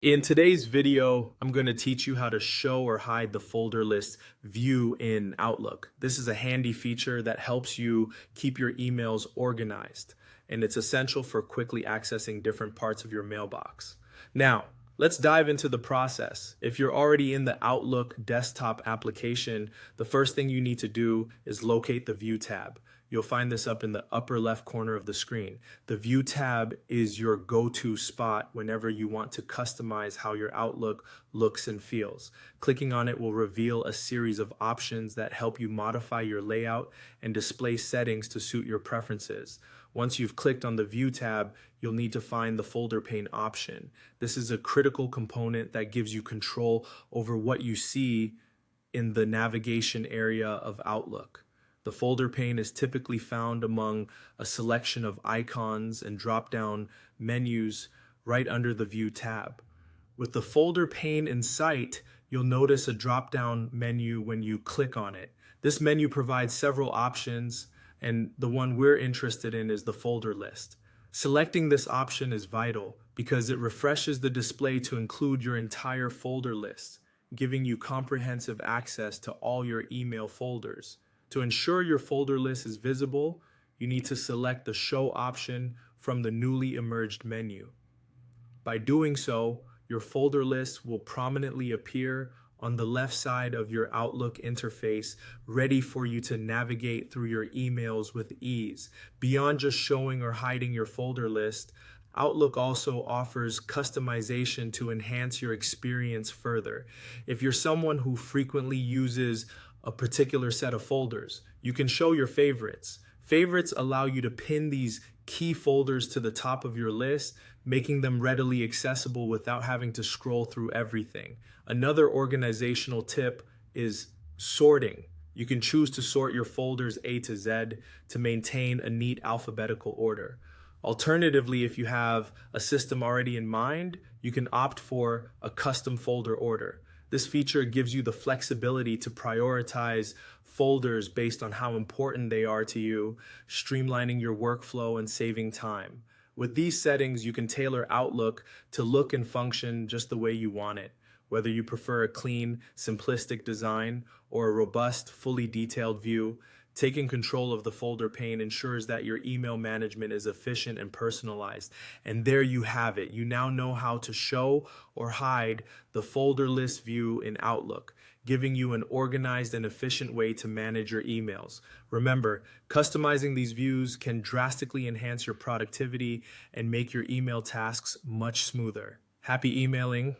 In today's video, I'm going to teach you how to show or hide the folder list view in Outlook. This is a handy feature that helps you keep your emails organized, and it's essential for quickly accessing different parts of your mailbox. Now, let's dive into the process. If you're already in the Outlook desktop application, the first thing you need to do is locate the View tab. You'll find this up in the upper left corner of the screen. The View tab is your go-to spot whenever you want to customize how your Outlook looks and feels. Clicking on it will reveal a series of options that help you modify your layout and display settings to suit your preferences. Once you've clicked on the View tab, you'll need to find the folder pane option. This is a critical component that gives you control over what you see in the navigation area of Outlook. The folder pane is typically found among a selection of icons and drop-down menus right under the View tab. With the folder pane in sight, you'll notice a drop-down menu when you click on it. This menu provides several options, and the one we're interested in is the folder list. Selecting this option is vital because it refreshes the display to include your entire folder list, giving you comprehensive access to all your email folders. To ensure your folder list is visible, you need to select the Show option from the newly emerged menu. By doing so, your folder list will prominently appear on the left side of your Outlook interface, ready for you to navigate through your emails with ease. Beyond just showing or hiding your folder list, Outlook also offers customization to enhance your experience further. If you're someone who frequently uses a particular set of folders, you can show your favorites. Favorites allow you to pin these key folders to the top of your list, making them readily accessible without having to scroll through everything. Another organizational tip is sorting. You can choose to sort your folders A to Z to maintain a neat alphabetical order. Alternatively, if you have a system already in mind, you can opt for a custom folder order. This feature gives you the flexibility to prioritize folders based on how important they are to you, streamlining your workflow and saving time. With these settings, you can tailor Outlook to look and function just the way you want it. Whether you prefer a clean, simplistic design or a robust, fully detailed view, taking control of the folder pane ensures that your email management is efficient and personalized. And there you have it. You now know how to show or hide the folder list view in Outlook, giving you an organized and efficient way to manage your emails. Remember, customizing these views can drastically enhance your productivity and make your email tasks much smoother. Happy emailing!